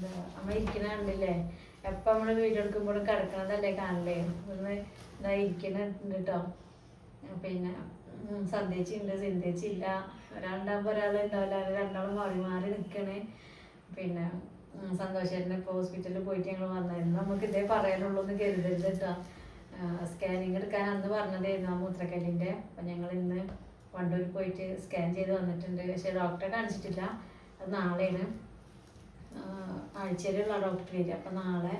എന്താ അമ്മ ഇരിക്കണ കണ്ടില്ലേ? എപ്പം നമ്മള് വീഡിയോ എടുക്കുമ്പോഴും കിടക്കണതല്ലേ കാണല്ലേ? ഒന്ന് ഇതാ ഇരിക്കണുണ്ട് കേട്ടോ. പിന്നെ സന്ധ്യച്ചി ഉണ്ട്, സിന്ധ്യച്ചി ഇല്ല. ഒരാളുണ്ടാകുമ്പോൾ ഒരാളുണ്ടാവില്ല, രണ്ടാളും മാറി മാറി നിൽക്കണേ. പിന്നെ സന്തോഷേട്ടനെ ഇപ്പോൾ ഹോസ്പിറ്റലിൽ പോയിട്ട് ഞങ്ങൾ വന്നായിരുന്നു. നമുക്ക് ഇതേ പറയാനുള്ളൂ എന്ന് കരുതരുത് കേട്ടോ. സ്കാനിങ് എടുക്കാൻ അന്ന് പറഞ്ഞതായിരുന്നു ആ മൂത്രക്കല്ലിൻ്റെ. അപ്പം ഞങ്ങൾ ഇന്ന് വണ്ടൂർ പോയിട്ട് സ്കാൻ ചെയ്ത് വന്നിട്ടുണ്ട്. പക്ഷേ ഡോക്ടറെ കാണിച്ചിട്ടില്ല, അത് നാളെയാണ്. ആഴ്ചയിലുള്ള ഡോക്ടർ വരിക. അപ്പം നാളെ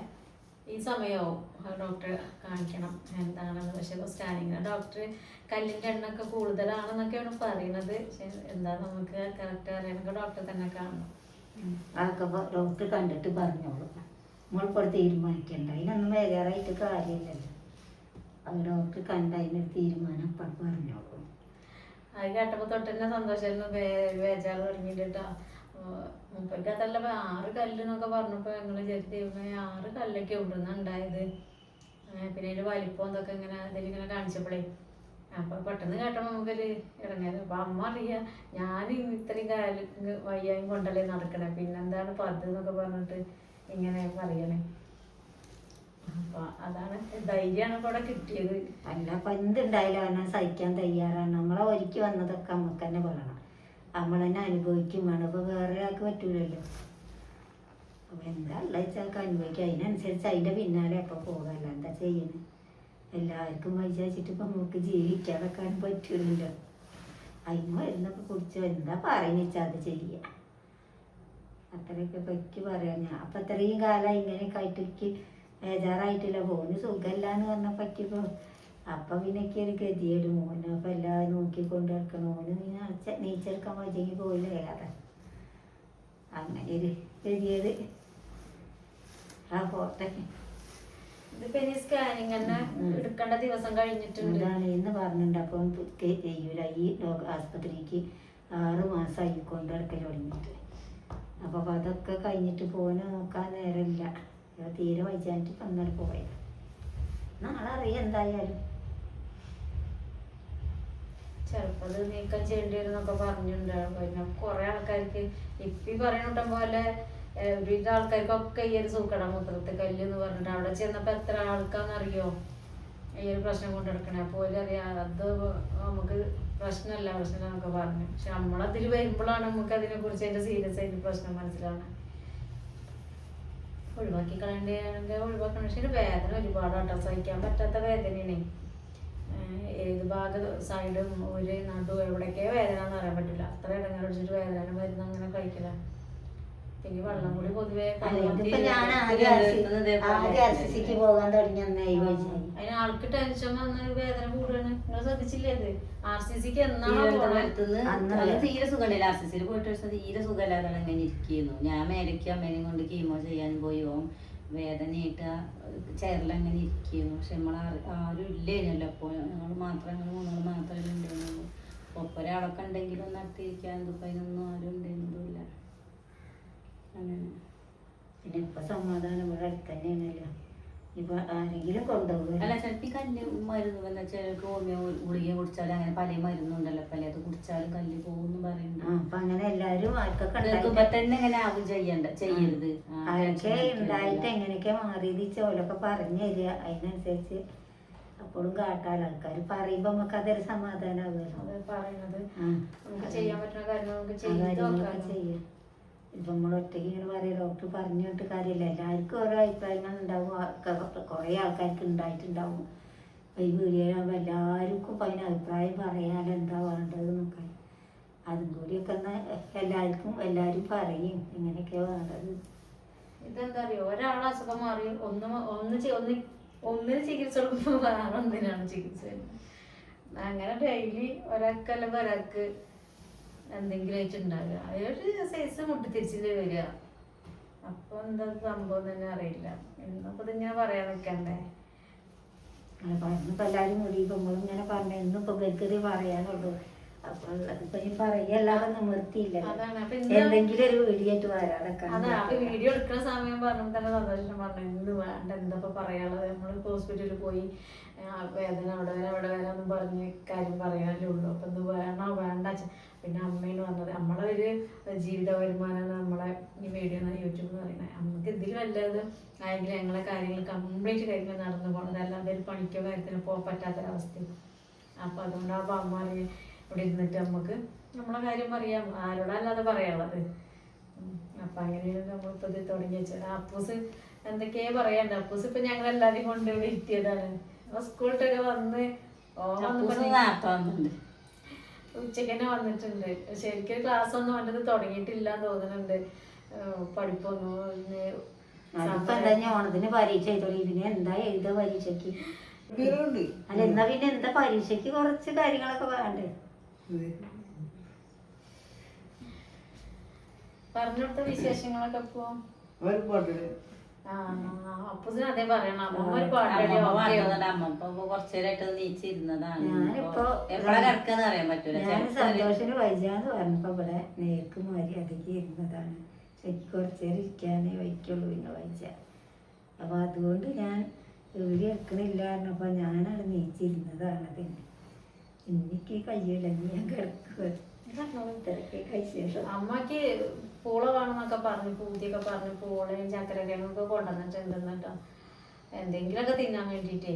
ഈ സമയമാവും ഡോക്ടറെ കാണിക്കണം എന്താണെന്ന്. പക്ഷെ സ്കാനിങ്ങിന് ഡോക്ടർ കല്ലിൻ്റെ എണ്ണൊക്കെ കൂടുതലാണെന്നൊക്കെയാണ് പറയുന്നത്. പക്ഷെ എന്താ നമുക്ക് കറക്റ്റ് അറിയണമെങ്കിൽ ഡോക്ടറെ തന്നെ കാണണം. അതൊക്കെ ഡോക്ടർ കണ്ടിട്ട് പറഞ്ഞോളൂ. നമ്മളിപ്പോൾ തീരുമാനിക്കണ്ട, അതിനൊന്നും ബേജാറായിട്ട് കാര്യമില്ലല്ലോ. അത് ഡോക്ടർ കണ്ട അതിനൊരു തീരുമാനം അപ്പം പറഞ്ഞോളൂ. അത് കേട്ടപ്പോൾ തൊട്ട് തന്നെ സന്തോഷമായിരുന്നു. ബേജാറ് തുടങ്ങിയിട്ടാ. മുപ്പത്തിക്കത്തല്ല 6 കല്ല് എന്നൊക്കെ പറഞ്ഞപ്പോൾ ഞങ്ങൾ വിചാരിച്ചു 6 കല്ലൊക്കെ ഇവിടുന്ന് ഉണ്ടായത്. പിന്നെ അതിൻ്റെ വലിപ്പം എന്തൊക്കെ ഇങ്ങനെ ഇതിലിങ്ങനെ കാണിച്ചപ്പോഴേ അപ്പോൾ പെട്ടെന്ന് കേട്ടപ്പോൾ നമുക്കൊരു ഇറങ്ങിയത്. അപ്പം അമ്മ അറിയാം ഞാൻ ഇത്രയും കാലം വയ്യായും കൊണ്ടല്ലേ നടക്കണേ, പിന്നെന്താണ് പത് എന്നൊക്കെ പറഞ്ഞിട്ട് ഇങ്ങനെ പറയണേ. അപ്പം അതാണ് ധൈര്യമാണ് ഇപ്പോൾ അവിടെ കിട്ടിയത്. അല്ല അപ്പം എന്തുണ്ടായാലും അവനെ സഹിക്കാൻ തയ്യാറാണ്. നമ്മളെ ഒരുക്കി വന്നതൊക്കെ നമുക്ക് തന്നെ പറയണം, നമ്മൾ തന്നെ അനുഭവിക്കും വേണം. അപ്പോൾ വേറെ ഒരാൾക്ക് പറ്റൂലല്ലോ. അപ്പോൾ എന്താ ഉള്ള വെച്ചാൽ അനുഭവിക്കുക, അതിനനുസരിച്ച് അതിൻ്റെ പിന്നാലെ അപ്പോൾ പോകാമല്ലോ. എന്താ ചെയ്യുന്നത്? എല്ലാവർക്കും വിചാരിച്ചിട്ട് ഇപ്പം നമുക്ക് ജീവിക്കാതെക്കാൻ പറ്റൂലല്ലോ. അതിന് മരുന്നൊക്കെ കുടിച്ചോ എന്താ പറയുന്നത് വെച്ചാൽ അത് ചെയ്യുക. അത്രയൊക്കെ പറ്റി പറയാം. ഞാൻ അപ്പം അത്രയും കാലം ഇങ്ങനെയൊക്കെ ആയിട്ട് എനിക്ക് ബേജാറായിട്ടില്ല. മോന് സുഖമല്ല എന്ന് പറഞ്ഞ പറ്റിയപ്പോൾ അപ്പം പിന്നെ എനിക്ക് ഒരു ഗതിയേട് മോന്. അപ്പം എല്ലാവരും നോക്കിക്കൊണ്ട് നടക്കണം. മോന് നീച്ചെടുക്കാൻ പറ്റിയെങ്കിൽ പോയില്ല ഏറെ. അങ്ങനെ ഒരു ഗതിയേട്. ആ പോട്ടെ. ഇതിപ്പോ ഇനി സ്കാനിങ് തന്നെ എടുക്കേണ്ട ദിവസം കഴിഞ്ഞിട്ടുണ്ട്. എന്താണ് എന്ന് പറഞ്ഞിട്ടുണ്ട്. അപ്പം ചെയ്യൂല. ഈ ആസ്പത്രിക്ക് 6 മാസമായി കൊണ്ട് നടക്കൽ തുടങ്ങിയിട്ട്. അപ്പോൾ അതൊക്കെ കഴിഞ്ഞിട്ട് പോകാൻ നോക്കാൻ നേരമില്ല. തീരെ വൈകാനിട്ട് വന്നിട്ട് പോയത്. നാളെ അറിയാം എന്തായാലും. ചിലപ്പോൾ അത് നീക്കം ചെയ്യേണ്ടി വരും എന്നൊക്കെ പറഞ്ഞിട്ടുണ്ടാവും. പിന്നെ കുറെ ആൾക്കാർക്ക് ഇപ്പം പറയണ പോലെ ഒരുവിധ ആൾക്കാർക്കൊക്കെ ഈ ഒരു സൂക്കട മൂത്രത്തിൽ കല്ല് എന്ന് പറഞ്ഞിട്ട് അവിടെ ചെന്നപ്പോൾ എത്ര ആൾക്കാന്നറിയോ ഈ ഒരു പ്രശ്നം കൊണ്ട് നടക്കണേ. അപ്പോൾ അറിയാം അത് നമുക്ക് പ്രശ്നമല്ല എന്നൊക്കെ പറഞ്ഞു. പക്ഷെ നമ്മളതിൽ വരുമ്പോഴാണ് നമുക്ക് അതിനെ കുറിച്ച് അതിന്റെ സീരിയസ് ആയിട്ട് പ്രശ്നം മനസ്സിലാവണം. ഒഴിവാക്കി കളയേണ്ടതാണെങ്കിൽ ഒഴിവാക്കണം. പക്ഷെ വേദന ഒരുപാടാട്ടോ, സഹിക്കാൻ പറ്റാത്ത വേദനയാണ്. ഏത് ഭാഗം സൈഡും ഒരു നടു എവിടേക്കോ വേദന എന്ന് പറയാൻ പറ്റില്ല. അത്ര ഇടങ്ങാടിച്ചിട്ട് വേദന മരുന്ന് അങ്ങനെ കഴിക്കില്ല. പിന്നെ വെള്ളം കൂടി പൊതുവെ പോകാൻ തുടങ്ങി. അതിന് ആൾക്ക് ടെൻഷൻ വന്ന് വേദന കൂടുതലാണ്. നിങ്ങൾ ശ്രദ്ധിച്ചില്ലേ? അത് RCCക്ക് എന്നാണ് തീരെ സുഖമില്ല. RCCയിൽ പോയിട്ട് തീരെ സുഖമില്ലാതെ അങ്ങനെ ഇരിക്കുന്നു. ഞാൻ മേലയ്ക്ക് അമ്മേനെയും കൊണ്ട് കീമോ ചെയ്യാൻ പോയി വേദനയായിട്ട് ചെയറിലങ്ങനെ ഇരിക്കുന്നു. പക്ഷെ നമ്മൾ ആരും ഇല്ലേനല്ലോ. അപ്പോൾ ഞങ്ങൾ മാത്രമേ ഉണ്ടായിരുന്നുള്ളൂ. ഒപ്പം ഒരാളൊക്കെ ഉണ്ടെങ്കിലും നടത്തിയിരിക്കാൻ ഇതിപ്പോൾ അതിനൊന്നും ആരും ഉണ്ടായിരുന്നില്ല. അങ്ങനെ പിന്നെ ഇപ്പൊ സമാധാനം ഇവിടെ അടുത്ത് തന്നെയാണല്ലോ. ഇപ്പൊ ആരെങ്കിലും കൊണ്ടുപോകും. അല്ല ചിലപ്പോൾ ഈ കല്ല് മരുന്ന് എന്താ ചിലർക്ക് ഹോമിയോ ഗുളിക കുടിച്ചാലും അങ്ങനെ പല മരുന്നുണ്ടല്ലോ. പല അത് കുടിച്ചാലും കല്ല് പോകുന്നു പറയുന്നുണ്ട്. അപ്പൊ അങ്ങനെ എല്ലാരും തന്നെ അങ്ങനെ ആവും ചെയ്യരുത്. ആരൊക്കെ ഉണ്ടായിട്ട് എങ്ങനെയൊക്കെ മാറിയത് ചോലൊക്കെ പറഞ്ഞു തരിക. അതിനനുസരിച്ച് അപ്പോഴും കാട്ടാൽ ആൾക്കാർ പറയുമ്പോ നമുക്ക് അതൊരു സമാധാനമാകുമല്ലോ. കാര്യങ്ങളൊക്കെ ചെയ്യാം. ഇപ്പം നമ്മൾ ഒറ്റയ്ക്ക് ഇങ്ങനെ പറയാം ഡോക്ടർ പറഞ്ഞിട്ട് കാര്യമില്ല. എല്ലാവർക്കും ഓരോ അഭിപ്രായങ്ങൾ ഉണ്ടാവും. കുറേ ആൾക്കാർക്ക് ഉണ്ടായിട്ടുണ്ടാവും. ഈ വീഡിയോ ആകുമ്പോൾ എല്ലാവർക്കും ഇപ്പം അതിന് അഭിപ്രായം പറയാൻ എന്താ വേണ്ടതെന്നൊക്കെ അതും കൂടിയൊക്കെ ഒന്ന് എല്ലാവരും പറയും എങ്ങനെയൊക്കെയാണ് വേണ്ടത്. ഇതെന്താ അറിയോ, ഒരാളെ അസുഖം മാറി ഒന്നിന് ചികിത്സ കൊടുക്കുമ്പോൾ വേറെ ഒന്നിനാണ് ചികിത്സ. അങ്ങനെ ഡെയിലി ഒരാൾക്കല്ലെങ്കിൽ ഒരാൾക്ക് എന്തെങ്കിലും ആയിട്ടുണ്ടാകുക. അതൊരു സൈസ് മുട്ടിത്തിരിച്ചിട്ട് വരിക. അപ്പൊ എന്താ സംഭവം തന്നെ അറിയില്ല. എന്നപ്പോ ഇതിങ്ങനെ പറയാൻ നിൽക്കണ്ടേ. പറഞ്ഞിപ്പോ എല്ലാരും കൂടിയപ്പോ നമ്മളിങ്ങനെ പറഞ്ഞു ഇന്നിപ്പോ ബേക്കറി പറയാനുള്ളൂ. അപ്പൊ അതിപ്പോ ഈ പറയല്ലാതെ നിവൃത്തിയില്ല. എന്തെങ്കിലും ഒരു വീഡിയോ ആയിട്ട് വരാതൊക്കെ. അതാ വീഡിയോ എടുക്കുന്ന സമയം പറഞ്ഞപ്പോൾ തന്നെ സന്തോഷം പറഞ്ഞു ഇന്ന് വേണ്ട എന്താ പറയാനുള്ളത്. നമ്മൾ ഹോസ്പിറ്റലിൽ പോയി വേദന അവിടെ വരാം ഒന്നും പറഞ്ഞ് കാര്യം പറയാനല്ലേ ഉള്ളൂ. അപ്പൊ ഇത് വേണോ വേണ്ട പിന്നെ അമ്മയെന്ന് പറഞ്ഞത് നമ്മളെ ഒരു ജീവിത വരുമാനമാണ് നമ്മളെ ഈ വീഡിയോ യൂട്യൂബ് എന്ന് പറയുന്നത്. നമുക്ക് ഇതിൽ വല്ലതും ആയെങ്കിലും ഞങ്ങളെ കാര്യങ്ങൾ കംപ്ലീറ്റ് കാര്യങ്ങൾ നടന്നു പോകണത്, അല്ലാതെ ഒരു പണിക്കോ കാര്യത്തിനോ പോകാൻ പറ്റാത്തൊരവസ്ഥ. അപ്പോൾ അതുകൊണ്ടാകുമ്പോൾ അമ്മ അറിയാം ഇവിടെ ഇരുന്നിട്ട് നമുക്ക് നമ്മളെ കാര്യം പറയാം, ആരോടല്ലാതെ പറയാനുള്ളത്. അപ്പം അങ്ങനെയാണ് നമ്മളിപ്പോൾ ഇത് തുടങ്ങി വെച്ചത്. അപ്പൂസ് എന്തൊക്കെയാ പറയാണ്ട്, അപ്പൂസ് ഇപ്പം ഞങ്ങളെല്ലാവരും കൊണ്ട് ഇവിടെ ഇരുത്തിയതാണ്. അപ്പോൾ സ്കൂളിട്ടൊക്കെ വന്ന് ഉച്ചക്ക് തന്നെ വന്നിട്ടുണ്ട്. ശരിക്കും ക്ലാസ് ഒന്നും വേണ്ടത് തുടങ്ങിയിട്ടില്ല തോന്നുന്നുണ്ട്, പഠിപ്പൊന്നും. ഓണത്തിന് പരീക്ഷ എഴുതോളി, പിന്നെ എന്താ എഴുതാ പരീക്ഷക്ക്? അല്ല എന്നാ പിന്നെ എന്താ പരീക്ഷക്ക് കുറച്ച് കാര്യങ്ങളൊക്കെ വേണ്ടേ? പറഞ്ഞിടത്ത വിശേഷങ്ങളൊക്കെ ഇപ്പൊ അപ്പൂസിന് അതേ പറയണം. അമ്മ ഒരു ഞാൻ സന്തോഷിന് വൈജാന്ന് പറഞ്ഞപ്പോ ഇവിടെ നേർക്ക് മാറി അധികം ഇരുന്നതാണ്. എനിക്ക് കുറച്ചേരം ഇരിക്കാനേ വയ്ക്കുള്ളൂ പിന്നെ വൈജ. അപ്പൊ അതുകൊണ്ട് ഞാൻ വീഡിയോ എടുക്കണില്ല പറഞ്ഞപ്പോ ഞാനവിടെ നീച്ചിരുന്നതാണ്. അതിന് എനിക്ക് കയ്യില്ലെങ്കിൽ ഞാൻ കിടക്കുക. അമ്മക്ക് പൂള വേണമെന്നൊക്കെ പറഞ്ഞു, പൂതിയൊക്കെ പറഞ്ഞു. പൂളയും ചക്കരക്കിഴങ്ങൊക്കെ കൊണ്ടുവന്നിട്ടുണ്ട് കേട്ടോ, എന്തെങ്കിലുമൊക്കെ തിന്നാൻ വേണ്ടിട്ടേ.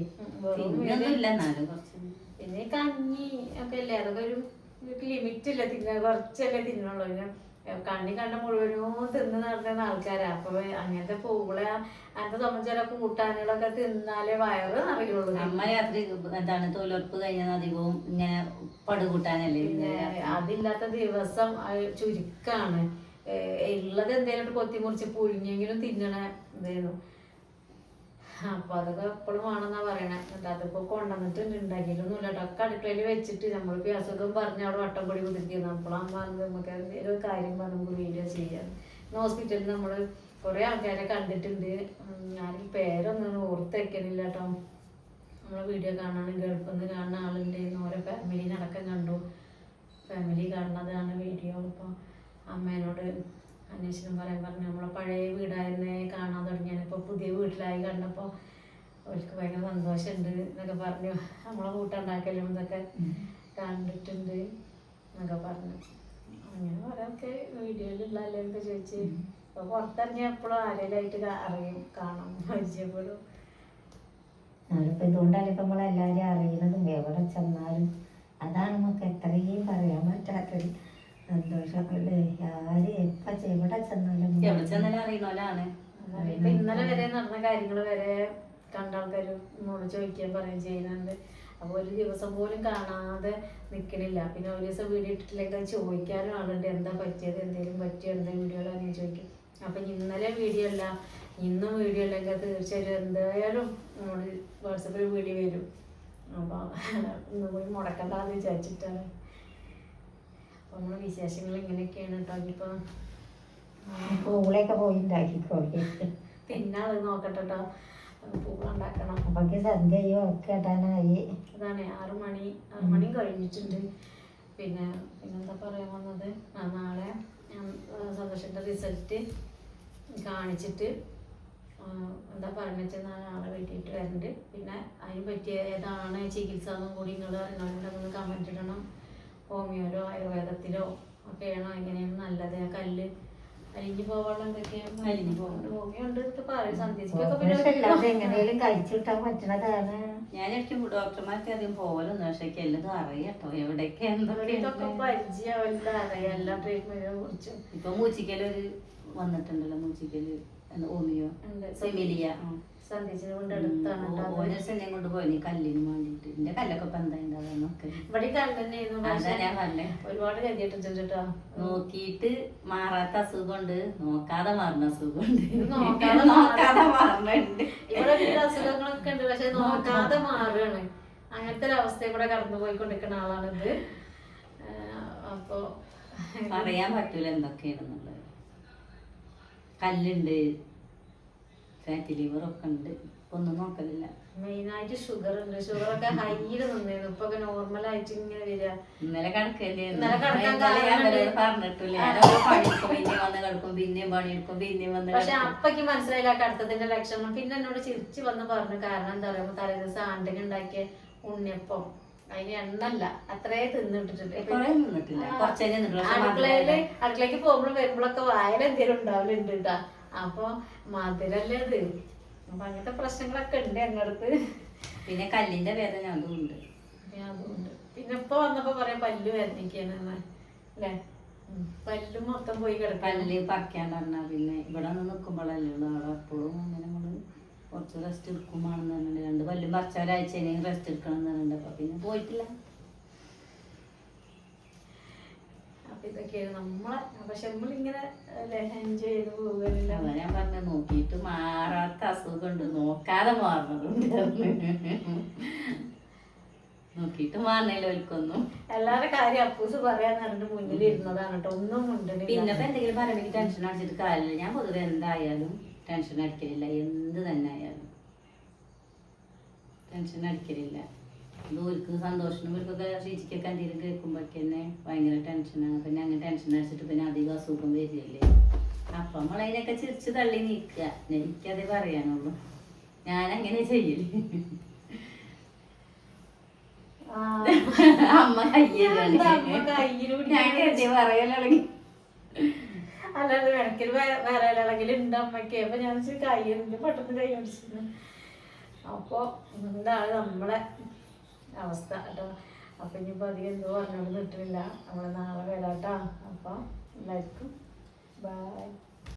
പിന്നെ കഞ്ഞി ഒക്കെ അല്ലേ, അതൊക്കെ ഒരു ലിമിറ്റ് ഇല്ല തിന്നാൻ, കുറച്ചല്ലേ തിന്നുള്ളൂ. പിന്നെ കണ്ണി കണ്ട മുഴുവനും തിന്ന് നടന്ന ആൾക്കാരാ. അപ്പൊ അങ്ങനത്തെ പൂള അങ്ങനത്തെ സംബന്ധിച്ച കൂട്ടാനുകളൊക്കെ തിന്നാലേ വയറ് അറിയുള്ളൂ. അമ്മ രാത്രി എന്താണ് തൊഴിലുറപ്പ് കഴിഞ്ഞ അധികവും ഇങ്ങനെ പടുകൂട്ടാനല്ലേ. അതില്ലാത്ത ദിവസം ചുരുക്കാണ്. ഉള്ളത് എന്തേലും കൊത്തിമുറിച്ച് പുഴുങ്ങിയെങ്കിലും തിന്നണ ഇതായിരുന്നു. അപ്പൊ അതൊക്കെ എപ്പോഴും വേണമെന്നാ പറയണേ. എന്നിട്ട് അതിപ്പോ കൊണ്ടുവന്നിട്ടുണ്ട്, ഉണ്ടാക്കിയിട്ടൊന്നുമില്ല കേട്ടോ. ഒക്കെ അടുക്കളയിൽ വെച്ചിട്ട് നമ്മളിപ്പോ അസുഖം പറഞ്ഞ് അവിടെ വട്ടം പൊടി കുതിരിക്കുന്നു. അപ്പോഴാണ് പറഞ്ഞത് നമുക്ക് എന്തെങ്കിലും കാര്യം പറഞ്ഞ് നമുക്ക് വീഡിയോ ചെയ്യാം. ഹോസ്പിറ്റലിൽ നമ്മള് കുറെ ആൾക്കാരെ കണ്ടിട്ടുണ്ട്. ആരും പേരൊന്നും ഓർത്ത് വെക്കണില്ല കേട്ടോ. നമ്മളെ വീഡിയോ കാണാൻ ഗൾഫിൽ നിന്ന് കാണുന്ന ആളുണ്ട്, ഓരോ ഫാമിലിനടക്കം കണ്ടു. ഫാമിലി കാണുന്നതാണ് വീഡിയോ. അപ്പോൾ അമ്മേനോട് അന്വേഷണം പറയാൻ പറഞ്ഞു. നമ്മളെ പഴയ വീടായിരുന്നേ കാണാൻ തുടങ്ങിയാണ്. ഇപ്പോൾ പുതിയ വീട്ടിലായി കണ്ടപ്പോൾ അവർക്ക് ഭയങ്കര സന്തോഷമുണ്ട് എന്നൊക്കെ പറഞ്ഞു. നമ്മളെ കൂട്ടുണ്ടാക്കലും ഇതൊക്കെ കണ്ടിട്ടുണ്ട് എന്നൊക്കെ പറഞ്ഞു. അങ്ങനെ പറയാനൊക്കെ വീഡിയോയിലുള്ളല്ലേ എന്നൊക്കെ ചോദിച്ച്. അപ്പോൾ പുറത്തിറങ്ങിയ എപ്പോഴും ആരെങ്കിലായിട്ട് അറിയും, കാണാം, പരിചയപ്പെടും. നമ്മളിപ്പോൾ ഇതുകൊണ്ടല്ലേ ഇപ്പം നമ്മളെല്ലാവരും അറിയണതും എവിടെ ചെന്നാലും. അതാണ് നമുക്ക് എത്രയും പറയാൻ പറ്റാത്തൊരു സന്തോഷമല്ലേ. ആര് എപ്പ എവിടെ ചെന്നാലും അറിയണോലാണ്. ഇപ്പൊ ഇന്നലെ വരെ നടന്ന കാര്യങ്ങൾ വരെ കണ്ട ആൾക്കാർ എന്നോട് ചോദിക്കാൻ പറയുകയും ചെയ്യുന്നുണ്ട്. അപ്പൊ ഒരു ദിവസം പോലും കാണാതെ നിക്കണില്ല. പിന്നെ ഒരു ദിവസം വീഡിയോ ഇട്ടിട്ടില്ലെങ്കിൽ അത് ചോദിക്കാനും ആളുണ്ട്, എന്താ പറ്റിയത്, എന്തെങ്കിലും പറ്റിയോ, എന്താ വീഡിയോയിലാണെന്ന് ചോദിക്കും. അപ്പൊ ഇന്നലെ വീഡിയോ അല്ല, ഇന്നും വീഡിയോ അല്ലെങ്കിൽ തീർച്ചയായിട്ടും എന്തായാലും നമ്മള് വാട്സപ്പിൽ വീഡിയോ വരും. അപ്പൊ ഇന്ന് പോയി മുടക്കണ്ടെന്ന് വിചാരിച്ചിട്ടാണ്. അപ്പൊ നമ്മളെ വിശേഷങ്ങൾ ഇങ്ങനെയൊക്കെയാണ് കേട്ടോ. ഇനിയിപ്പൊ പൂളയൊക്കെ പോയി ഉണ്ടാക്കിക്കോളി. തിന്നാള് നോക്കട്ടെ കേട്ടോ, പൂളുണ്ടാക്കണം. അപ്പൊക്ക് സന്ധ്യയോ ഒക്കെ കേട്ടാനായി. അതാണ് 6 മണി കഴിഞ്ഞിട്ടുണ്ട്. പിന്നെന്താ പറയാൻ വന്നത്, നാളെ സന്തോഷന്റെ റിസൾട്ട് കാണിച്ചിട്ട് എന്താ പറഞ്ഞാൽ നാളെ വെട്ടിയിട്ട് വരുന്നുണ്ട്. പിന്നെ അതിന് പറ്റിയ ഏതാണ് ചികിത്സ എന്നും കൂടി നിങ്ങൾ അറിയണമെന്നുണ്ടെന്ന് കമന്റ് ഇടണം. ഹോമിയോയിലോ ആയുർവേദത്തിലോ ഒക്കെയാണോ, എങ്ങനെയാണ് നല്ലത്? ആ കല്ല് അലിഞ്ഞു പോവാനുള്ള എന്തൊക്കെയാണ് ഹോമിയോ ഉണ്ട് പറയും. സന്ധ്യക്കൊക്കെ എങ്ങനെയും കഴിച്ചിട്ടാൻ പറ്റണതാണ്. ഞാൻ എനിക്ക് ഡോക്ടർമാർക്ക് അധികം പോലൊന്നും, പക്ഷേ എല്ലതും അറിയാട്ടോ എവിടെയൊക്കെ എന്തൊക്കെ പരിചയമല്ല, അറിയാം എല്ലാ ട്രീറ്റ്മെന്റിനെ കുറിച്ചും. ഇപ്പൊ മൂച്ചിക്കലൊരു വന്നിട്ടുണ്ടല്ലോ, മൂച്ചിക്കല് ഹോമിയോ സെമിലിയ ഓരോസെന്നെ കൊണ്ട് പോയി കല്ലിന് വേണ്ടിട്ട്. എന്റെ കല്ലൊക്കെ ഇപ്പൊ എന്താ ഉണ്ടാവുന്നൊക്കെ അതാ ഞാൻ പറഞ്ഞേ. ഒരുപാട് കഴിഞ്ഞിട്ടുണ്ട് നോക്കിയിട്ട് മാറാത്ത അസുഖമുണ്ട്, നോക്കാതെ മാറുന്ന അസുഖമുണ്ട്, നോക്കാതെ മാറുന്നുണ്ട്. ഇവിടെ അസുഖങ്ങളൊക്കെ ഉണ്ട്, പക്ഷെ നോക്കാതെ മാറുകയാണ്. അങ്ങനത്തെ ഒരു അവസ്ഥയിൽ കൂടെ കടന്നു പോയിക്കൊണ്ടിരിക്കുന്ന ആളാണിത്. അപ്പൊ പറയാൻ പറ്റൂല എന്തൊക്കെയാണെന്നുള്ളത്. കല്ലുണ്ട്, ഫാറ്റി ലിവർ ഒക്കെ ഉണ്ട്. ഒന്നും നോക്കലില്ല. മെയിനായിട്ട് ഷുഗർ ഉണ്ട്. ഷുഗറൊക്കെ ഹൈയിൽ നിന്നിരുന്നു, ഇപ്പൊ നോർമലായിട്ട് ഇങ്ങനെ വരിക. ഇന്നലെ കിടക്കല്ലേ പറഞ്ഞിട്ടില്ല. പക്ഷെ അപ്പക്ക് മനസ്സിലായില്ല കടത്തത്തിന്റെ ലക്ഷണം. പിന്നെ എന്നോട് ചിരിച്ചു വന്ന് പറഞ്ഞു. കാരണം എന്താ പറയുമ്പോ തലേദിവസം ആണ്ടിന് ഉണ്ടാക്കിയ ഉണ്ണിയപ്പം അതിന് എണ്ണല്ല അത്രേ തിന്നിട്ടിട്ടുണ്ട്. കുറേ നിന്നിട്ടില്ല, കുറച്ചേ നിന്നിട്ടുള്ളൂ. പക്ഷെ അടുക്കളയില് അടുക്കളയ്ക്ക് പോകുമ്പോഴും വരുമ്പോഴൊക്കെ വായന എന്തെങ്കിലും ഉണ്ടാവലുണ്ട് കേട്ടാ. അപ്പൊ മധുരല്ലേ അത്. അപ്പൊ അങ്ങനത്തെ പ്രശ്നങ്ങളൊക്കെ ഉണ്ട് ഞങ്ങളടുത്ത്. പിന്നെ കല്ലിന്റെ വേദന അതും ഉണ്ട്. അതുകൊണ്ട് പിന്നെ ഇപ്പൊ വന്നപ്പോ പറയാം പല്ല് വേദനിക്കാണെന്ന് അല്ലേ. പല്ല് മൊത്തം പോയി കിടക്കും. പല്ല് പറിക്കാൻ പറഞ്ഞാ പിന്നെ ഇവിടെ നിന്ന് നിൽക്കുമ്പോഴല്ലേ ഉള്ളൂ. അവിടെ എപ്പോഴും അങ്ങനെ നമ്മള് കുറച്ച് റെസ്റ്റ് എടുക്കുമ്പോണെന്ന് പറഞ്ഞിട്ട് 2 പല്ലും പറിച്ച ഒരാഴ്ച റെസ്റ്റ് എടുക്കണം എന്ന് പറഞ്ഞിട്ട് അപ്പൊ പിന്നെ പോയിട്ടില്ല. അപ്പൊ ഇതൊക്കെയാണ് നമ്മളെ. പക്ഷെ നമ്മളിങ്ങനെ എൻജോയ് ചെയ്ത് പോകുന്നില്ല. അതാ ഞാൻ പറഞ്ഞ നോക്കിയിട്ട് മാറാത്ത അസുഖമുണ്ട്, നോക്കാതെ മാറുന്നതുണ്ട്. നോക്കിയിട്ട് മാറണേലോ ഒരിക്കൊന്നും. എല്ലാവരുടെ കാര്യം അപ്പൂസ് പറയാന്ന് പറഞ്ഞിട്ട് മുന്നിൽ ഇരുന്നതാണ് കേട്ടോ. ഒന്നും ഉണ്ടെങ്കിൽ പിന്നെ ഇപ്പൊ എന്തെങ്കിലും പറയുമ്പോൾ ടെൻഷൻ അടിച്ചിട്ട് കാര്യമില്ല. ഞാൻ പൊതുവെ എന്തായാലും ടെൻഷൻ അടിക്കലില്ല. എന്ത് തന്നെ ആയാലും ടെൻഷൻ അടിക്കലില്ല. ദൂരക്ക് സന്തോഷനും ഇവർക്കൊക്കെ ഷീച്ചിക്കൊക്കെ എന്തെങ്കിലും കേൾക്കുമ്പോഴൊക്കെ തന്നെ ഭയങ്കര ടെൻഷനാണ്. പിന്നെ അങ്ങനെ ടെൻഷൻ അടിച്ചിട്ട് പിന്നെ അധികം അസുഖം വരില്ലേ. അപ്പം നമ്മളതിനൊക്കെ ചിരിച്ച് തള്ളി നിൽക്കുക. എനിക്കതേ പറയാനുള്ളൂ. ഞാനങ്ങനെ ചെയ്യല്. അമ്മ കയ്യിലാണ് പറയലുള്ളി. അല്ലാതെ ഇടയ്ക്കൽ വേറെ ഇളകിൽ ഉണ്ട് അമ്മയ്ക്ക്. അപ്പൊ ഞാൻ കയ്യുന്നുണ്ട് പെട്ടെന്ന് കൈ പിടിച്ചിരുന്നു. അപ്പൊ എന്താണ് നമ്മളെ അവസ്ഥ കേട്ടോ. അപ്പൊ ഇനിയിപ്പോ അധികം എന്തോ പറഞ്ഞോണ്ട് നിട്ടില്ല. നമ്മള് നാളെ വരാട്ടോ. അപ്പൊ എല്ലാവർക്കും ബൈ.